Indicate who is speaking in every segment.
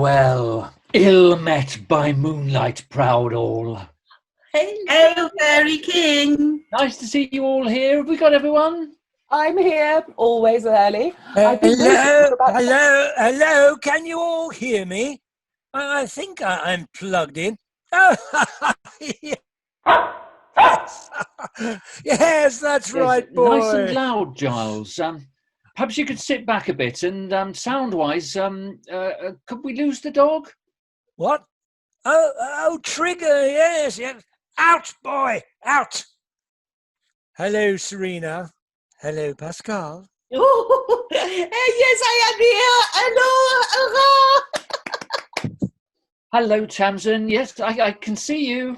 Speaker 1: well, ill met by moonlight, proud all.
Speaker 2: Hail, Fairy King.
Speaker 1: Nice to see you all here. Have we got everyone?
Speaker 3: I'm here, always early.
Speaker 4: Hello, can you all hear me? I think I'm plugged in. Yes, that's right, boy.
Speaker 1: Nice and loud, Giles. Perhaps you could sit back a bit and sound-wise, could we lose the dog?
Speaker 4: What? Oh, Trigger, yes. Out, boy, out. Hello, Serena. Hello, Pascal.
Speaker 2: Oh, yes, I am here. Hello.
Speaker 1: Hello, Townsend. Yes, I can see you.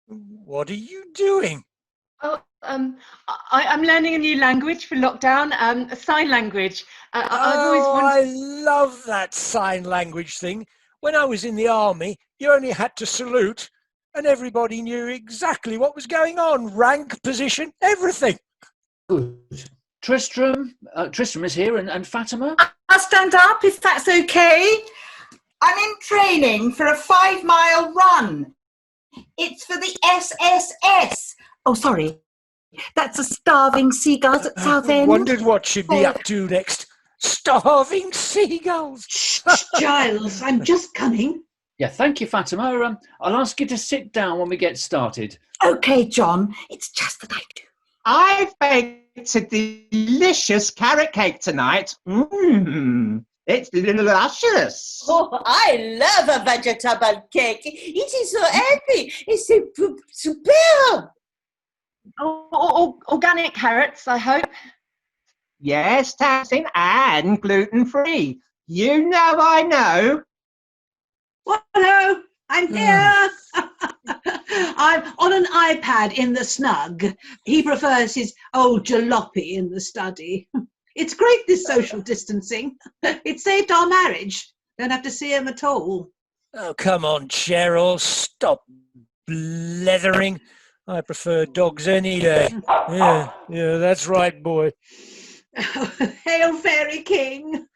Speaker 4: What are you doing?
Speaker 5: Oh, I'm learning a new language for lockdown, sign language. I've always wanted...
Speaker 4: I love that sign language thing. When I was in the army, you only had to salute and everybody knew exactly what was going on. Rank, position, everything.
Speaker 1: Good. Tristram is here and Fatima?
Speaker 2: I'll stand up if that's okay. I'm in training for a 5-mile run. It's for the SSS. Oh, sorry. That's the Starving Seagulls at Southend.
Speaker 4: Wondered what she'd be up to next. Starving seagulls.
Speaker 6: Shh, Giles, I'm just coming.
Speaker 1: Yeah, thank you, Fatima. I'll ask you to sit down when we get started.
Speaker 2: Okay, John. It's just that
Speaker 7: I've baked a delicious carrot cake tonight. It's luscious.
Speaker 8: Oh, I love a vegetable cake. It is so healthy. It's superb.
Speaker 5: Oh, organic carrots, I hope.
Speaker 7: Yes, Townsend, and gluten-free. You know I know.
Speaker 6: Well, hello, I'm here. I'm on an iPad in the snug. He prefers his old jalopy in the study. It's great, this social distancing. It saved our marriage. Don't have to see him at all.
Speaker 4: Oh, come on, Cheryl. Stop blethering. I prefer dogs any day. Yeah, that's right, boy.
Speaker 6: Hail, Fairy King.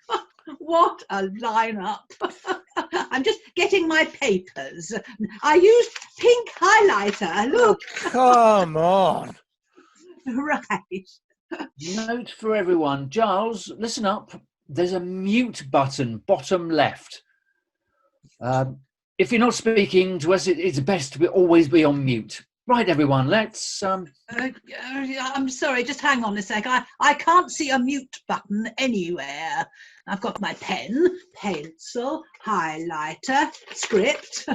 Speaker 6: What a lineup. I'm just getting my papers. I used pink highlighter. Look.
Speaker 4: Oh, come on.
Speaker 6: Right.
Speaker 1: Note for everyone. Giles, listen up. There's a mute button, bottom left. If you're not speaking to us, it's best to always be on mute. Right, everyone, let's...
Speaker 6: I'm sorry, just hang on a sec. I can't see a mute button anywhere. I've got my pen, pencil, highlighter, script.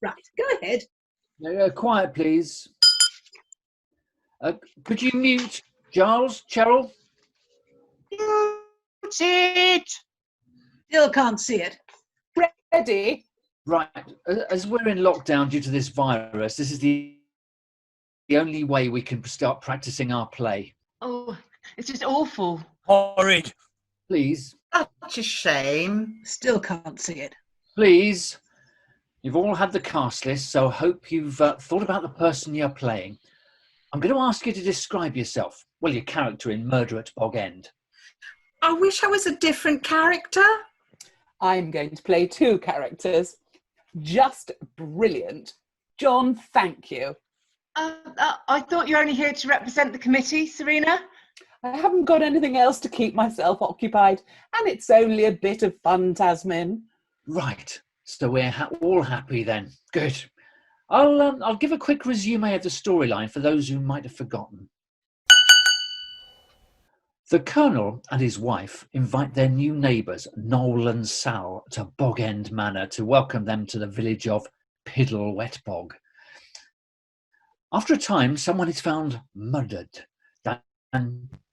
Speaker 6: Right, go ahead.
Speaker 1: Quiet, please. Could you mute Giles, Cheryl?
Speaker 7: Mute it.
Speaker 6: Still can't see it.
Speaker 3: Ready?
Speaker 1: Right, as we're in lockdown due to this virus, this is the only way we can start practicing our play.
Speaker 5: Oh, it's just awful.
Speaker 4: Horrid.
Speaker 1: Please.
Speaker 2: Such a shame.
Speaker 6: Still can't see it.
Speaker 1: Please. You've all had the cast list, so I hope you've thought about the person you're playing. I'm going to ask you to describe yourself. Well, your character in Murder at Bog End.
Speaker 2: I wish I was a different character.
Speaker 3: I'm going to play 2 characters. Just brilliant. John, thank you.
Speaker 5: I thought you were only here to represent the committee, Serena.
Speaker 3: I haven't got anything else to keep myself occupied, and it's only a bit of fun, Tasmin.
Speaker 1: Right, so we're all happy then. Good. I'll give a quick resume of the storyline for those who might have forgotten. The Colonel and his wife invite their new neighbours, Noel and Sal, to Bog End Manor to welcome them to the village of Piddle Wet Bog. After a time, someone is found murdered. Dun,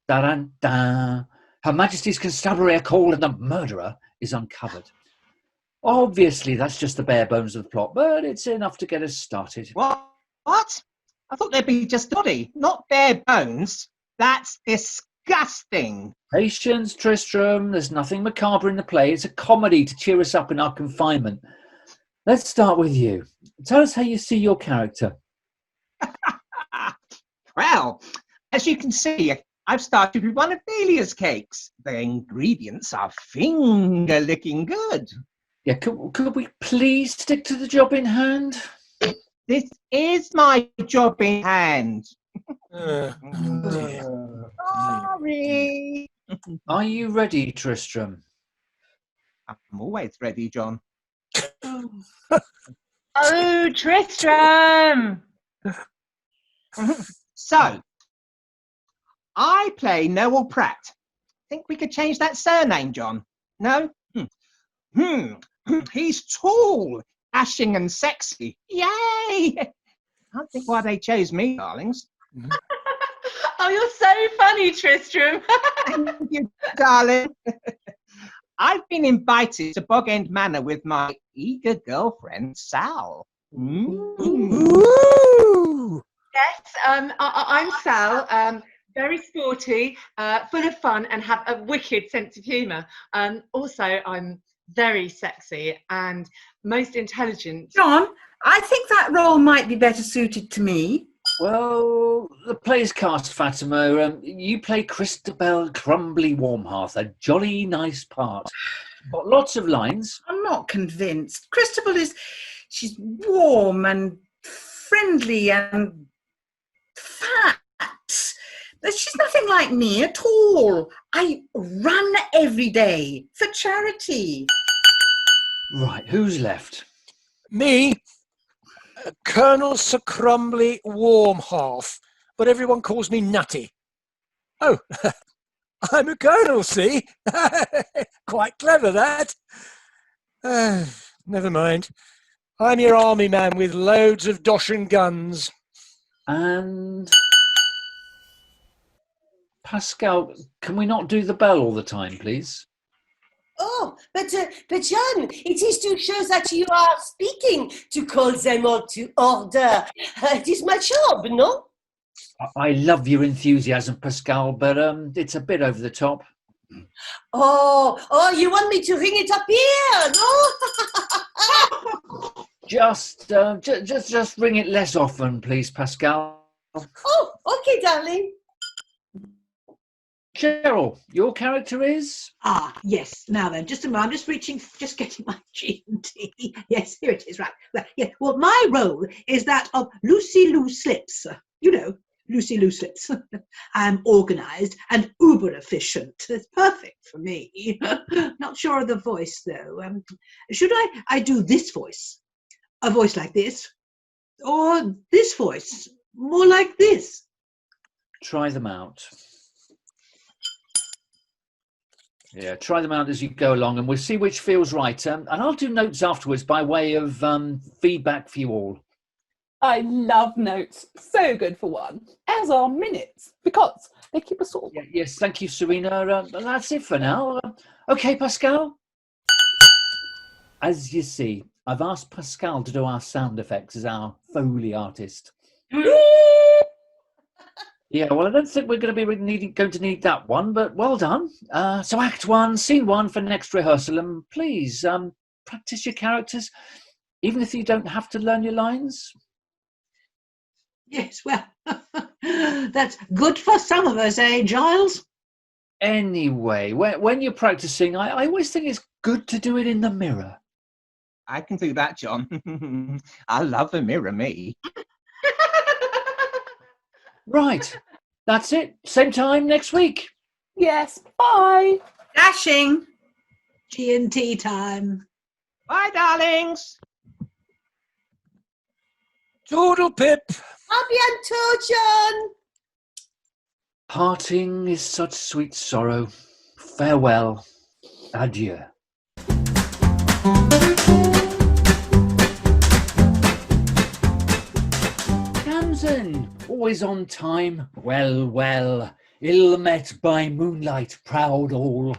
Speaker 1: dun, dun. Her Majesty's Constabulary are called and the murderer is uncovered. Obviously, that's just the bare bones of the plot, but it's enough to get us started.
Speaker 7: What? I thought there'd be just body, not bare bones. That's disgusting.
Speaker 1: Patience, Tristram. There's nothing macabre in the play. It's a comedy to cheer us up in our confinement. Let's start with you. Tell us how you see your character.
Speaker 7: Well, as you can see, I've started with one of Dahlia's cakes. The ingredients are finger-licking good.
Speaker 1: Yeah, could we please stick to the job in hand?
Speaker 7: This is my job in hand.
Speaker 4: Dear.
Speaker 7: Sorry.
Speaker 1: Are you ready, Tristram?
Speaker 7: I'm always ready, John.
Speaker 5: Oh, Tristram!
Speaker 7: So, I play Noel Pratt. Think we could change that surname, John? No? He's tall, dashing and sexy. Yay! Can't think why they chose me, darlings.
Speaker 5: Oh, you're so funny, Tristram.
Speaker 7: Thank you, darling. I've been invited to Bog End Manor with my eager girlfriend, Sal.
Speaker 4: Ooh.
Speaker 5: Yes, I'm Sal, very sporty, full of fun, and have a wicked sense of humour. Also, I'm very sexy and most intelligent.
Speaker 2: John, I think that role might be better suited to me.
Speaker 1: Well, the play's cast, Fatima. You play Christabel Crumbly Warmhearth, a jolly nice part. Got lots of lines.
Speaker 2: I'm not convinced. She's warm and friendly and fat. But she's nothing like me at all. I run every day for charity.
Speaker 1: Right, who's left?
Speaker 4: Me, Colonel Sir Crumbly Warmhearth, but everyone calls me Nutty. Oh, I'm a colonel, see? Quite clever, that. Never mind. I'm your army man with loads of dosh and guns.
Speaker 1: And Pascal, can we not do the bell all the time, please?
Speaker 8: Oh, but John, it is to show that you are speaking to call them all to order. It is my job, no?
Speaker 1: I love your enthusiasm, Pascal, but it's a bit over the top.
Speaker 8: Oh, you want me to ring it up here, no?
Speaker 1: Just ring it less often, please, Pascal.
Speaker 8: Oh, okay, darling.
Speaker 1: Cheryl, your character is?
Speaker 6: Ah, yes. Now then, just a moment. I'm just getting my G&T. Yes, here it is. Right. Well, my role is that of Lucy Lou Slips. You know, Lucy Lou Slips. I'm organised and uber efficient. It's perfect for me. Not sure of the voice though. Should I do this voice? A voice like this? Or this voice? More like this?
Speaker 1: Try them out. Yeah, try them out as you go along, and we'll see which feels right. And I'll do notes afterwards by way of feedback for you all.
Speaker 3: I love notes. So good for one. As are minutes, because they keep us all.
Speaker 1: Yeah, yes, thank you, Serena. That's it for now. Okay, Pascal. As you see, I've asked Pascal to do our sound effects as our Foley artist. Yeah, well, I don't think we're going to be going to need that one, but well done. So Act 1, Scene 1 for next rehearsal, and please practice your characters, even if you don't have to learn your lines.
Speaker 6: Yes, well, that's good for some of us, eh, Giles?
Speaker 1: Anyway, when you're practicing, I always think it's good to do it in the mirror.
Speaker 7: I can do that, John. I love a mirror, me.
Speaker 1: Right, that's it. Same time next week.
Speaker 3: Yes, bye.
Speaker 2: Dashing.
Speaker 6: G&T time.
Speaker 7: Bye, darlings.
Speaker 4: Toodle pip.
Speaker 8: A bientôt, John.
Speaker 1: Parting is such sweet sorrow. Farewell. Adieu. Townsend, always on time. Well, ill met by moonlight, proud all.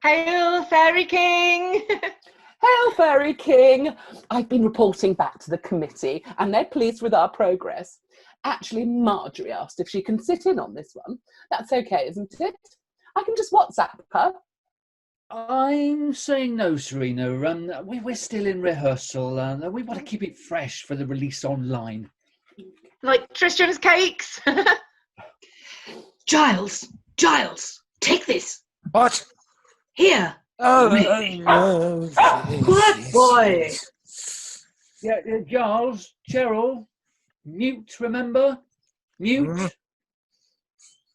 Speaker 5: Hail, Fairy King!
Speaker 3: Hail, Fairy King! I've been reporting back to the committee and they're pleased with our progress. Actually, Marjorie asked if she can sit in on this one. That's okay, isn't it? I can just WhatsApp her.
Speaker 1: I'm saying no, Serena. We're still in rehearsal. We want to keep it fresh for the release online.
Speaker 5: Like Tristram's cakes.
Speaker 6: Giles, take this.
Speaker 4: What?
Speaker 6: Here.
Speaker 4: Oh,
Speaker 6: Me.
Speaker 2: Good boy.
Speaker 1: Yeah, Giles, Cheryl, mute, remember? Mute.
Speaker 4: Mhm.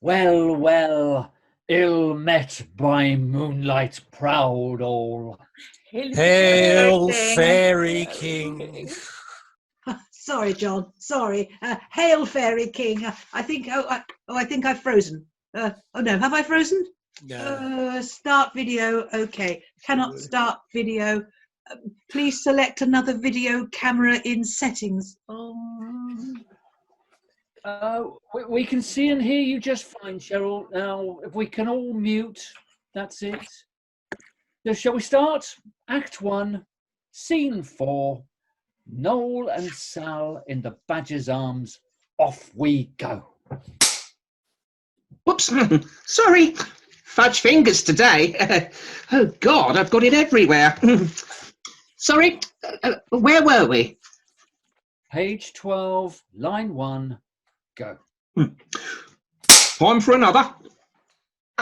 Speaker 1: Well, well, ill met by moonlight proud all.
Speaker 4: Hail,
Speaker 2: King.
Speaker 4: Fairy King.
Speaker 6: Sorry, John. Sorry. Hail, Fairy King. I think. I think I've frozen. Oh no, have I frozen?
Speaker 4: No.
Speaker 6: Start video. Okay. Cannot start video. Please select another video camera in settings.
Speaker 1: We can see and hear you just fine, Cheryl. Now, if we can all mute, that's it. So shall we start? Act 1, Scene 4. Noel and Sal in the Badger's arms. Off we go.
Speaker 7: Whoops, sorry. Fudge fingers today. Oh, God, I've got it everywhere. Sorry, where were we?
Speaker 1: Page 12, line 1, go.
Speaker 7: Time for another.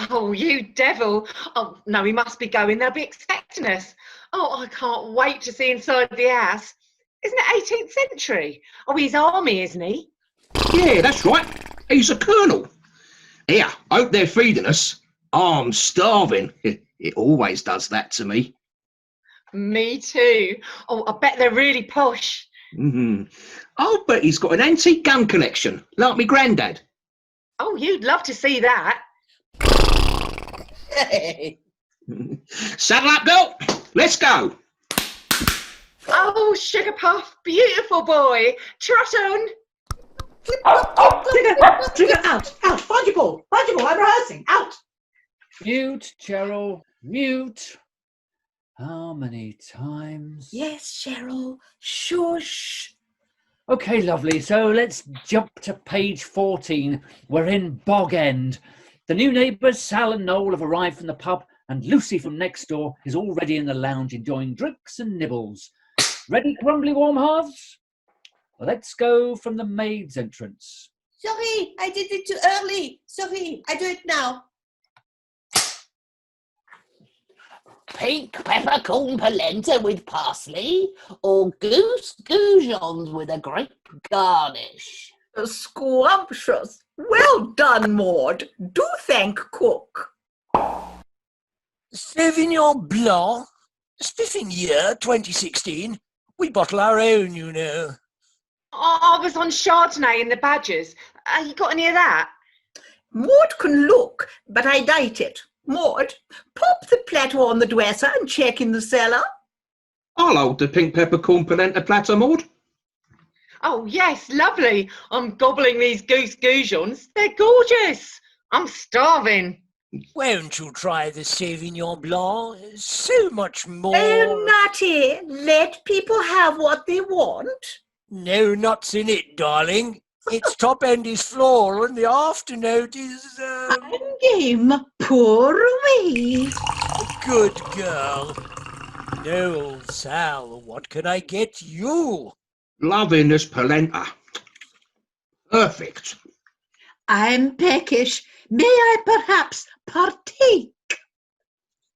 Speaker 5: Oh, you devil. Oh, no, we must be going. They'll be expecting us. Oh, I can't wait to see inside the house. Isn't it 18th century? Oh, he's army, isn't he?
Speaker 7: Yeah, that's right. He's a colonel. Here, hope they're feeding us. I'm starving. It always does that to me.
Speaker 5: Me too. Oh, I bet they're really posh.
Speaker 7: I'll bet he's got an antique gun collection, like me granddad.
Speaker 5: Oh, you'd love to see that.
Speaker 8: Hey.
Speaker 7: Saddle up, girl. Let's go.
Speaker 5: Oh, Sugar Puff, beautiful boy. Trot on.
Speaker 6: Trigger, out. Find your ball. I'm rehearsing. Out.
Speaker 1: Mute, Cheryl, mute. How many times?
Speaker 2: Yes, Cheryl. Shush.
Speaker 1: Okay, lovely. So let's jump to page 14. We're in Bog End. The new neighbours, Sal and Noel, have arrived from the pub, and Lucy from next door is already in the lounge enjoying drinks and nibbles. Ready, crumbly warm hearths? Let's go from the maid's entrance.
Speaker 8: Sorry, I did it too early. Sorry, I do it now. Pink peppercorn polenta with parsley, or goose goujons with a grape garnish.
Speaker 2: Scrumptious. Well done, Maud. Do thank cook.
Speaker 4: Sauvignon Blanc. Spiffing year 2016. We bottle our own, you know.
Speaker 5: Oh, I was on Chardonnay in the Badgers. You got any of that?
Speaker 2: Maud can look, but I doubt it. Maud, pop the platter on the dresser and check in the cellar.
Speaker 7: I'll hold the pink peppercorn polenta platter, Maud.
Speaker 5: Oh, yes, lovely. I'm gobbling these goose goujons. They're gorgeous. I'm starving.
Speaker 4: Won't you try the Sauvignon Blanc? So much more.
Speaker 2: Oh, Nutty, let people have what they want.
Speaker 4: No nuts in it, darling. Its top end is floral and the after note is,
Speaker 6: I'm game. Pour away.
Speaker 4: good girl. No, Sal, what can I get you?
Speaker 7: Loving this polenta. Perfect.
Speaker 6: I'm peckish. May I perhaps partake?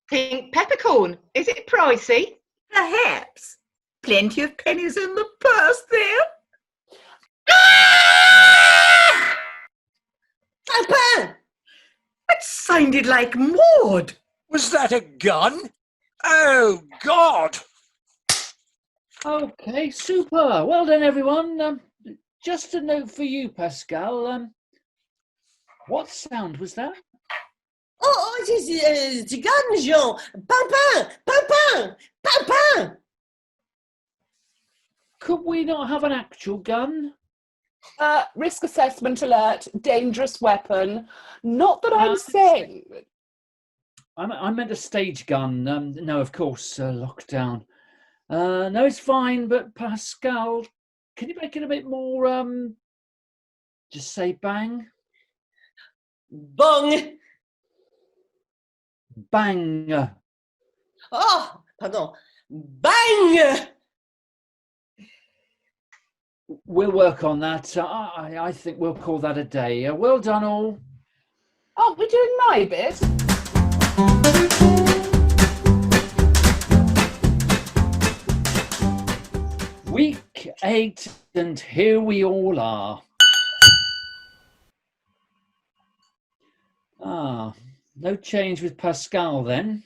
Speaker 5: Pink peppercorn. Is it pricey?
Speaker 2: Perhaps. Plenty of pennies in the purse there.
Speaker 8: Papa!
Speaker 2: That sounded like Maud.
Speaker 4: Was that a gun? Oh, God!
Speaker 1: Okay, super. Well done, everyone. Just a note for you, Pascal. What sound was that?
Speaker 8: Oh, it is the gun, Jean. Papa!
Speaker 1: Could we not have an actual gun?
Speaker 3: Risk assessment alert, dangerous weapon. Not that I'm saying.
Speaker 1: I meant a stage gun. No, of course, lockdown. No, it's fine, but Pascal, can you make it a bit more, just say bang?
Speaker 8: Bong!
Speaker 1: Bang.
Speaker 8: Oh, pardon. Bang!
Speaker 1: We'll work on that. I think we'll call that a day. Well done, all.
Speaker 3: Aren't we doing my bit?
Speaker 1: Week 8, and here we all are. Ah, no change with Pascal then.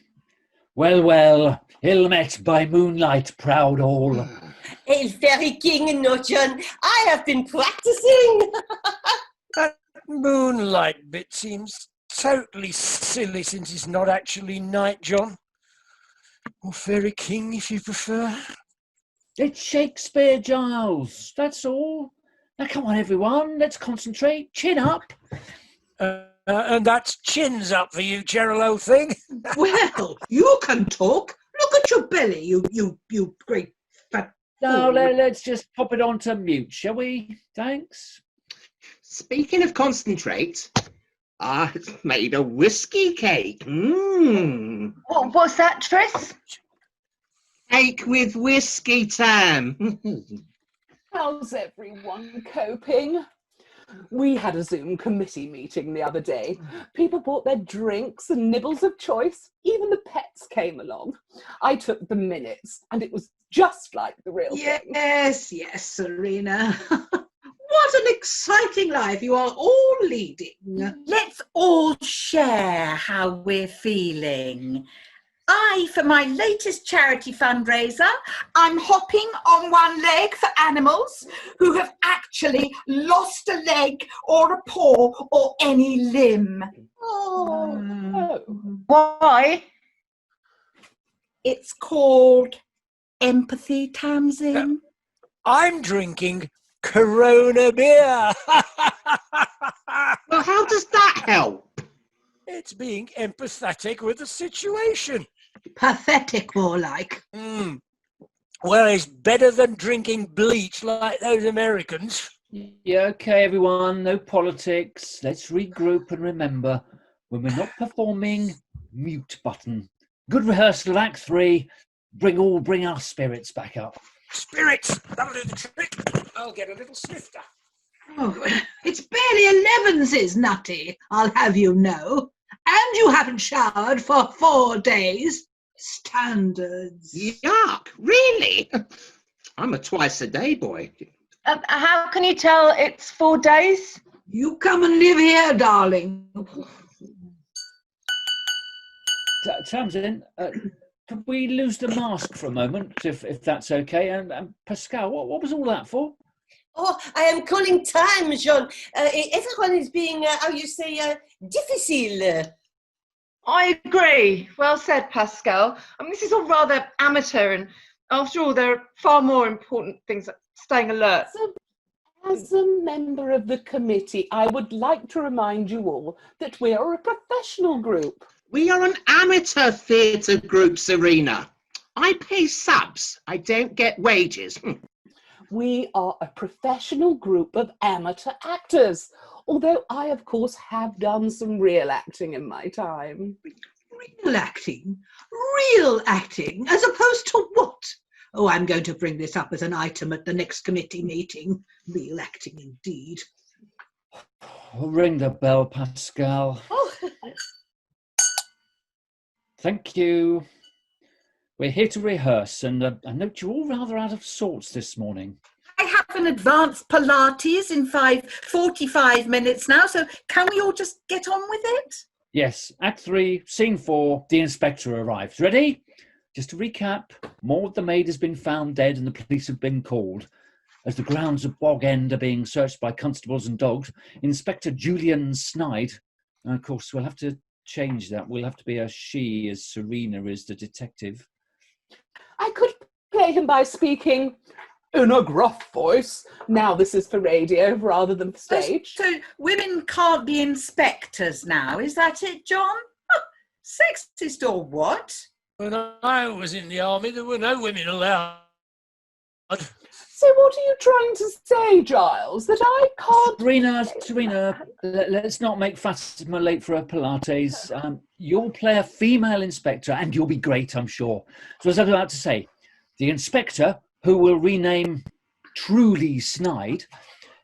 Speaker 1: Well, well, ill met by moonlight, proud all.
Speaker 8: Hail, fairy king, no, John. I have been practicing.
Speaker 4: That moonlight bit seems totally silly since it's not actually night, John. Or fairy king, if you prefer.
Speaker 1: It's Shakespeare, Giles, that's all. Now come on, everyone, let's concentrate. Chin up.
Speaker 4: And that's chins up for you, Gerald, old thing.
Speaker 6: Well, you can talk. Look at your belly, you great fat
Speaker 1: Now
Speaker 6: fool.
Speaker 1: let's just pop it on to mute, shall we? Thanks.
Speaker 7: Speaking of concentrate, I've made a whiskey cake. Mmm.
Speaker 5: What's that, Tris?
Speaker 7: Cake with whiskey, Tam.
Speaker 3: How's everyone coping? We had a Zoom committee meeting the other day. People brought their drinks and nibbles of choice. Even the pets came along. I took the minutes and it was just like the real thing.
Speaker 6: Yes, Serena. What an exciting life you are all leading.
Speaker 2: Let's all share how we're feeling. For my latest charity fundraiser, I'm hopping on one leg for animals who have actually lost a leg or a paw or any limb.
Speaker 3: Oh.
Speaker 5: Why?
Speaker 2: It's called empathy, Townsend.
Speaker 4: I'm drinking Corona beer.
Speaker 7: Well, how does that help?
Speaker 4: It's being empathetic with the situation.
Speaker 6: Pathetic, more like.
Speaker 4: Well, it's better than drinking bleach like those Americans.
Speaker 1: Yeah, okay, everyone, no politics. Let's regroup and remember, when we're not performing, mute button. Good rehearsal of Act 3. Bring our spirits back up.
Speaker 4: Spirits, that'll do the trick. I'll get a little snifter.
Speaker 6: Oh, it's barely 11's, Nutty, I'll have you know. And you haven't showered for 4 days. Standards.
Speaker 7: Yuck, really? I'm a twice-a-day boy.
Speaker 5: How can you tell it's 4 days?
Speaker 6: You come and live here, darling.
Speaker 1: Townsend, could we lose the mask for a moment, if that's okay? And Pascal, what was all that for?
Speaker 8: Oh, I am calling time, John. Everyone is being, difficile.
Speaker 5: I agree. Well said, Pascal. I mean, this is all rather amateur, and after all, there are far more important things like staying alert.
Speaker 3: So, as a member of the committee, I would like to remind you all that we are a professional group.
Speaker 7: We are an amateur theatre group, Serena. I pay subs. I don't get wages.
Speaker 3: We are a professional group of amateur actors, although I, of course, have done some real acting in my time.
Speaker 6: Real acting? Real acting? As opposed to what? Oh, I'm going to bring this up as an item at the next committee meeting. Real acting indeed.
Speaker 1: Ring the bell, Pascal.
Speaker 8: Oh.
Speaker 1: Thank you. We're here to rehearse, and I note you're all rather out of sorts this morning.
Speaker 2: I have an advanced Pilates in 45 minutes now, so can we all just get on with it?
Speaker 1: Yes, Act 3, Scene 4, the inspector arrives. Ready? Just to recap, Maud the maid has been found dead and the police have been called. As the grounds of Bog End are being searched by constables and dogs, Inspector Julian Snide, and of course we'll have to change that. We'll have to be a she, as Serena is the detective.
Speaker 3: I could play him by speaking in a gruff voice. Now this is for radio rather than for stage.
Speaker 2: So women can't be inspectors now, is that it, John? Sexist or what?
Speaker 4: When I was in the army, there were no women allowed.
Speaker 3: So what are you trying to say, Giles? That I can't...
Speaker 1: Serena, let's not make Fatima late for her Pilates. You'll play a female inspector and you'll be great, I'm sure. So as I was about to say, the inspector, who will rename Truly Snide,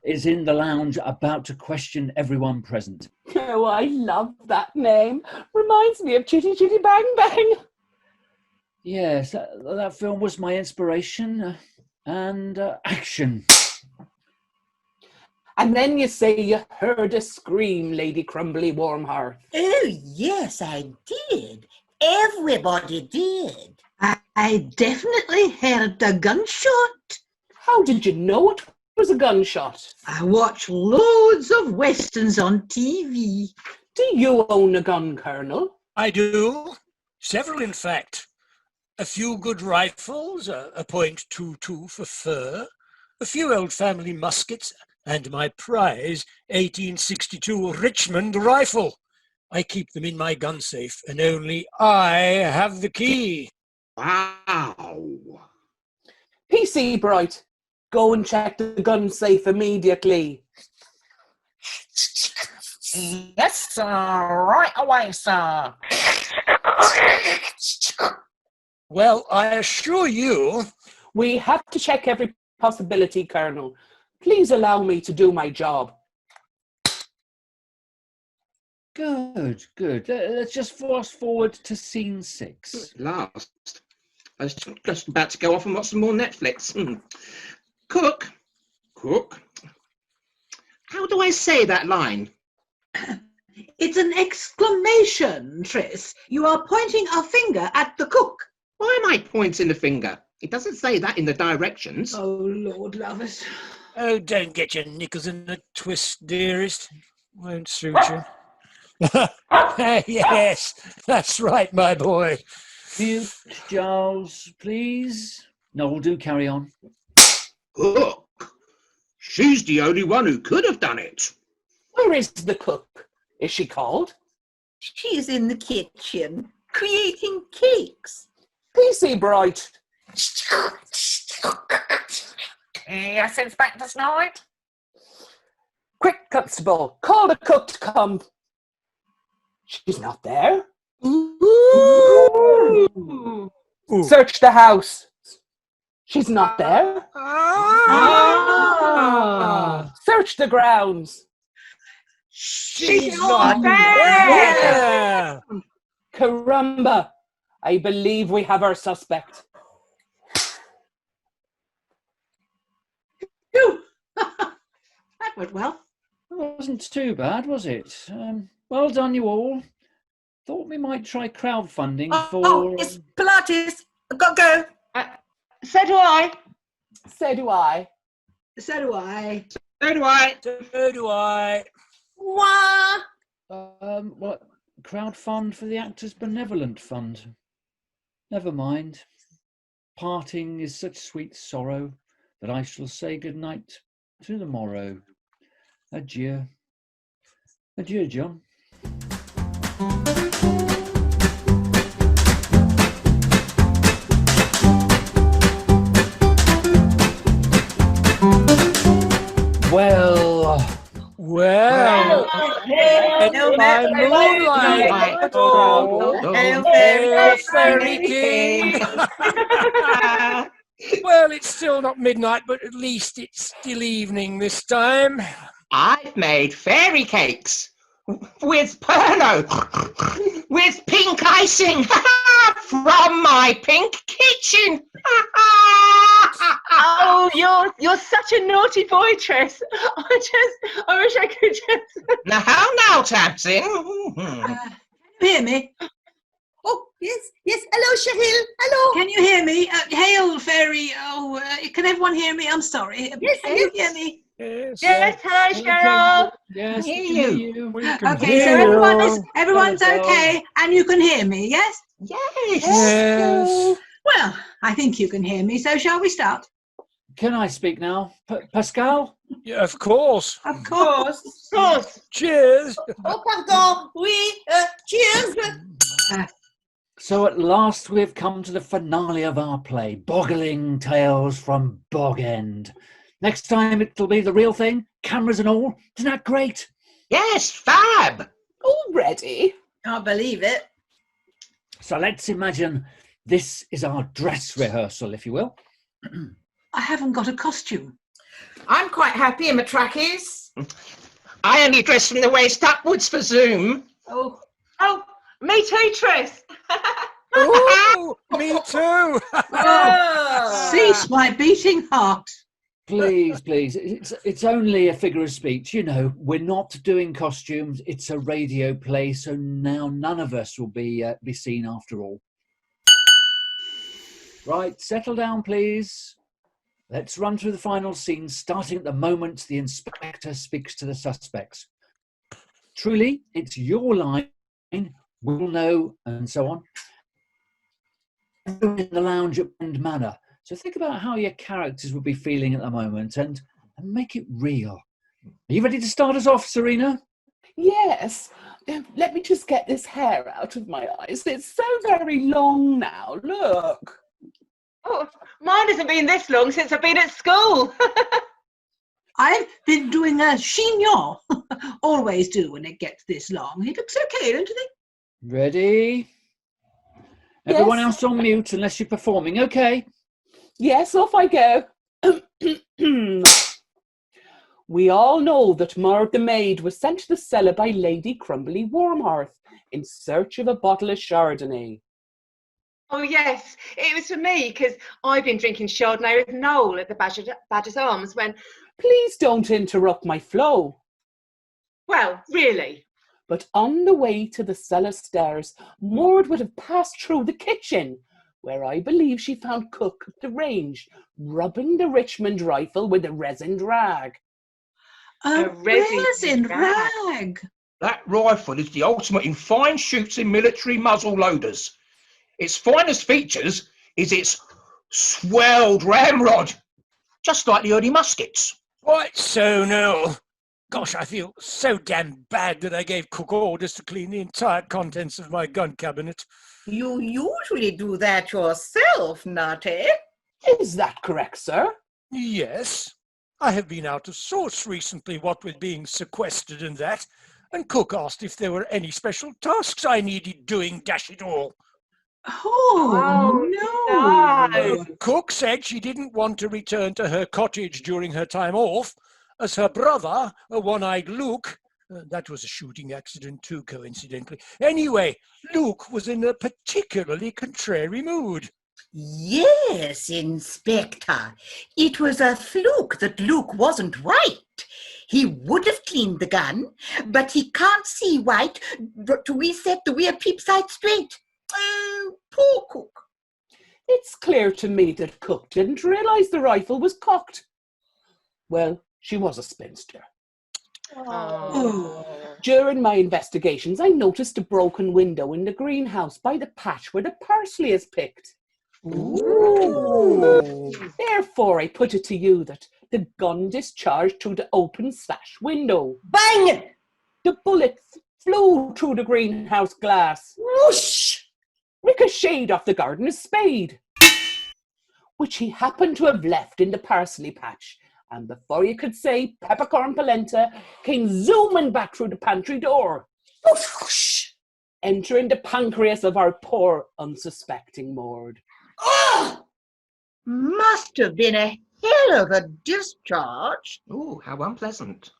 Speaker 1: is in the lounge about to question everyone present.
Speaker 3: Oh, I love that name. Reminds me of Chitty Chitty Bang Bang.
Speaker 1: Yes, that film was my inspiration. And action.
Speaker 3: And then you say you heard a scream, Lady Crumbly Warmhearth.
Speaker 8: Oh, yes, I did. Everybody did.
Speaker 6: I definitely heard a gunshot.
Speaker 3: How did you know it was a gunshot?
Speaker 6: I watch loads of westerns on TV.
Speaker 3: Do you own a gun, Colonel?
Speaker 4: I do. Several, in fact. A few good rifles, a .22 for fur, a few old family muskets, and my prize 1862 Richmond rifle. I keep them in my gun safe, and only I have the key.
Speaker 7: Wow.
Speaker 3: PC Bright, go and check the gun safe immediately.
Speaker 9: Yes, sir. Right away, sir.
Speaker 4: Well, I assure you...
Speaker 3: We have to check every possibility, Colonel. Please allow me to do my job.
Speaker 1: Good, good. Let's just fast forward to scene 6.
Speaker 7: At last. I was just about to go off and watch some more Netflix. Cook. How do I say that line?
Speaker 6: It's an exclamation, Tris. You are pointing a finger at the cook.
Speaker 7: Why am I pointing the finger? It doesn't say that in the directions.
Speaker 6: Oh, Lord love us.
Speaker 4: Oh, don't get your knickers in a twist, dearest. Won't suit you. Yes, that's right, my boy.
Speaker 1: Mute, Giles, please. No, do carry on.
Speaker 7: Cook. She's the only one who could have done it.
Speaker 3: Where is the cook? Is she called?
Speaker 2: She's in the kitchen, creating cakes.
Speaker 3: PC Bright.
Speaker 9: Yes, Inspector Snoid.
Speaker 3: Quick, Constable, call the cook to come. She's not there.
Speaker 2: Ooh.
Speaker 3: Search the house. She's not there.
Speaker 2: Ah.
Speaker 3: Search the grounds.
Speaker 4: She's not there.
Speaker 3: Caramba, I believe we have our suspect.
Speaker 6: Phew. That went well.
Speaker 1: It wasn't too bad, was it? Well done, you all. Thought we might try crowdfunding for...
Speaker 2: Oh, it's Pilates. I've got to go.
Speaker 5: So do I.
Speaker 3: So do I.
Speaker 6: So do I.
Speaker 7: So do I.
Speaker 4: So do I.
Speaker 2: Wah.
Speaker 1: What? Crowdfund for the Actors Benevolent Fund. Never mind. Parting is such sweet sorrow that I shall say good night to the morrow. Adieu. Adieu, John.
Speaker 4: Well,
Speaker 2: Hello,
Speaker 4: my moonlight. Oh, fairy king. Well, it's still not midnight, but at least it's still evening this time.
Speaker 7: I've made fairy cakes with Pernod, with pink icing from my pink kitchen.
Speaker 5: Oh, you're such a naughty boy, Tess. I wish I could just.
Speaker 7: Now, Townsend.
Speaker 6: Hear me?
Speaker 8: Oh, yes. Hello, Cheryl. Hello.
Speaker 6: Can you hear me? Hail, fairy. Oh, can everyone hear me? I'm sorry.
Speaker 8: Yes,
Speaker 6: Can you hear me?
Speaker 5: Yes, hello, Cheryl.
Speaker 1: Yes,
Speaker 7: Hear
Speaker 1: we can hear you.
Speaker 6: Okay, so everyone's okay, and you can hear me, yes?
Speaker 7: Yes.
Speaker 4: Yes.
Speaker 6: Well, I think you can hear me, so shall we start?
Speaker 1: Can I speak now? Pascal?
Speaker 4: Yeah, of course.
Speaker 6: Of course.
Speaker 5: Of course.
Speaker 4: Cheers.
Speaker 8: Oh, pardon. Oui, cheers.
Speaker 1: So at last we've come to the finale of our play, Boggling Tales from Bog End. Next time it'll be the real thing, cameras and all. Isn't that great?
Speaker 7: Yes, fab.
Speaker 3: Already?
Speaker 2: Can't believe it.
Speaker 1: So let's imagine this is our dress rehearsal, if you will.
Speaker 6: I haven't got a costume.
Speaker 2: I'm quite in my trackies.
Speaker 7: I only dress from the waist upwards for Zoom.
Speaker 5: Oh, me too, Tris.
Speaker 4: Ooh, me too.
Speaker 6: Cease my beating heart.
Speaker 1: Please, please. It's only a figure of speech. You know, we're not doing costumes. It's a radio play, so now none of us will be seen after all. Right, settle down, please. Let's run through the final scene, starting at the moment the inspector speaks to the suspects. Truly, it's your line. We'll know, and so on. In the lounge at Bend Manor. So think about how your characters would be feeling at the moment and make it real. Are you ready to start us off, Serena?
Speaker 3: Yes. Let me just get this hair out of my eyes. It's so very long now. Look.
Speaker 5: Oh, mine hasn't been this long since I've been at school.
Speaker 6: I've been doing a chignon. Always do when it gets this long. He looks okay, don't you think?
Speaker 1: Ready? Everyone
Speaker 3: Yes.
Speaker 1: else on mute unless you're performing, okay?
Speaker 3: Yes, off I go. We all know that Maud the maid was sent to the cellar by Lady Crumbly Warmhearth in search of a bottle of Chardonnay.
Speaker 5: Oh, yes, it was for me, because I've been drinking Chardonnay with Noel at the Badger's Arms when,
Speaker 3: Please don't interrupt my flow.
Speaker 5: well, really.
Speaker 3: But on the way to the cellar stairs, Maud would have passed through the kitchen, where I believe she found Cook at the range, rubbing the Richmond rifle with a resined rag.
Speaker 6: A
Speaker 5: resin
Speaker 6: rag.
Speaker 10: That rifle is the ultimate in fine shoots in military muzzle loaders. Its finest features is its swelled ramrod, just like the early muskets.
Speaker 4: Right so, Noel. Gosh, I feel so damn bad that I gave Cook orders to clean the entire contents of my gun cabinet.
Speaker 2: You usually do that yourself, Nutty.
Speaker 3: Is that correct, sir?
Speaker 4: Yes. I have been out of sorts recently, what with being sequestered and that, and Cook asked if there were any special tasks I needed doing, dash it all.
Speaker 6: Oh, no.
Speaker 4: Cook said she didn't want to return to her cottage during her time off, as her brother, a one-eyed Luke, that was a shooting accident too, coincidentally. Anyway, Luke was in a particularly contrary mood.
Speaker 2: Yes, Inspector. It was a fluke that Luke wasn't white. He would have cleaned the gun, but he can't see white to reset the rear peep sight straight. Oh, poor Cook.
Speaker 3: It's clear to me that Cook didn't realise the rifle was cocked. Well, she was a spinster.
Speaker 5: Oh.
Speaker 3: During my investigations, I noticed a broken window in the greenhouse by the patch where the parsley is picked.
Speaker 5: Ooh.
Speaker 3: Therefore, I put it to you that the gun discharged through the open sash window.
Speaker 8: Bang!
Speaker 3: The bullet flew through the greenhouse glass,
Speaker 8: Whoosh!
Speaker 3: ricocheted off the gardener's spade, which he happened to have left in the parsley patch, and before you could say peppercorn polenta, came zooming back through the pantry door,
Speaker 8: Whoosh!
Speaker 3: entering the pancreas of our poor unsuspecting Maud.
Speaker 8: Oh!
Speaker 2: Must have been a hell of a discharge.
Speaker 7: Ooh, how unpleasant.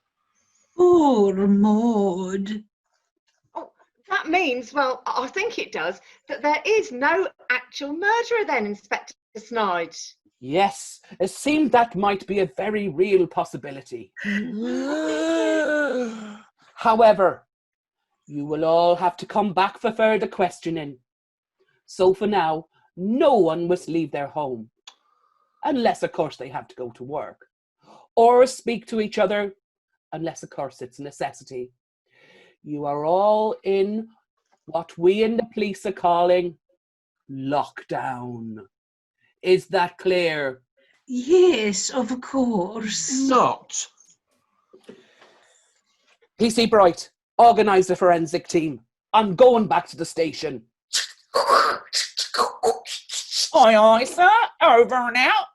Speaker 6: Poor Maud.
Speaker 5: Oh, that means, well, I think it does, that there is no actual murderer then, Inspector Snide.
Speaker 3: Yes, it seemed that might be a very real possibility. However, you will all have to come back for further questioning. So for now, no one must leave their home. Unless, of course, they have to go to work. Or speak to each other, unless, of course, it's a necessity. You are all in what we in the police are calling lockdown. Is that clear?
Speaker 6: Yes, of course.
Speaker 10: Not.
Speaker 3: PC Bright, organise the forensic team. I'm going back to the station.
Speaker 9: Aye, aye, sir. Over and out.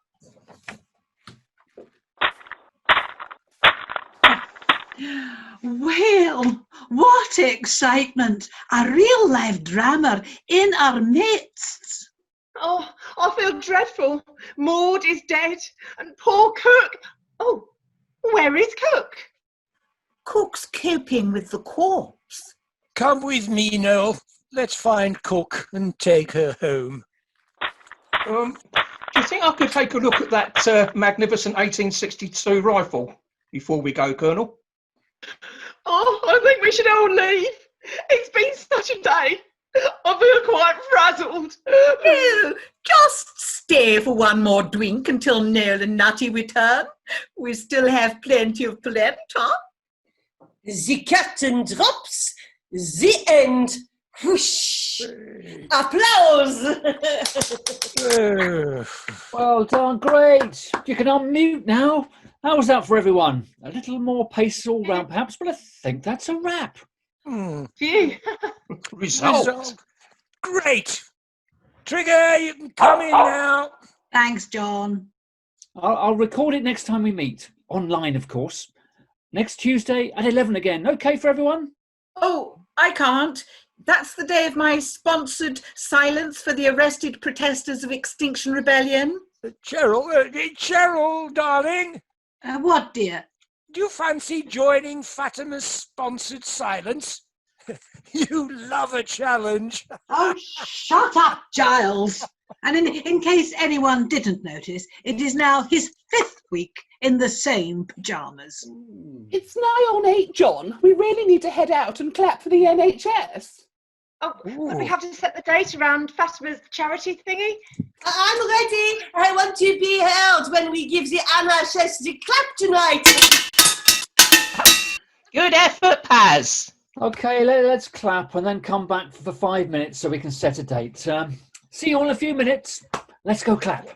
Speaker 6: Well, what excitement! A real life drama in our midst.
Speaker 5: Oh, I feel dreadful. Maud is dead, and poor Cook. Oh, Where is Cook?
Speaker 2: Cook's coping with the corpse.
Speaker 4: Come with me, Noel. Let's find Cook and take her home.
Speaker 10: Do you think I could take a look at that magnificent 1862 rifle before we go, Colonel?
Speaker 5: Oh, I think we should all leave. It's been such a day. I feel quite frazzled.
Speaker 2: No, just stay for one more drink until Noel and Nutty return. We still have plenty of plenty.
Speaker 8: The curtain drops. The end. Whoosh. Applause.
Speaker 1: Well done, great. You can unmute now. How was that for everyone? A little more pace all round, perhaps, but I think that's a wrap.
Speaker 5: Phew.
Speaker 10: Result.
Speaker 4: Great. Trigger, you can come in now.
Speaker 6: Thanks, John.
Speaker 1: I'll record it next time we meet. Online, of course. Next Tuesday at 11 again. Okay for everyone?
Speaker 2: Oh, I can't. That's the day of my sponsored silence for the arrested protesters of Extinction Rebellion.
Speaker 4: Cheryl, darling,
Speaker 6: What, dear?
Speaker 4: do you fancy joining Fatima's sponsored silence? You love a challenge.
Speaker 6: Oh, shut up, Giles. And in case anyone didn't notice, it is now his 5th week in the same pyjamas.
Speaker 3: It's nigh on 8, John. We really need to head out and clap for the NHS.
Speaker 5: Oh, would we have to set the date around Fatima's charity thingy?
Speaker 8: I'm ready. I want to be held when we give the NHS the clap tonight.
Speaker 7: Good effort, Paz.
Speaker 1: Okay, let's clap and then come back for 5 minutes so we can set a date. See you all in a few minutes. Let's go clap.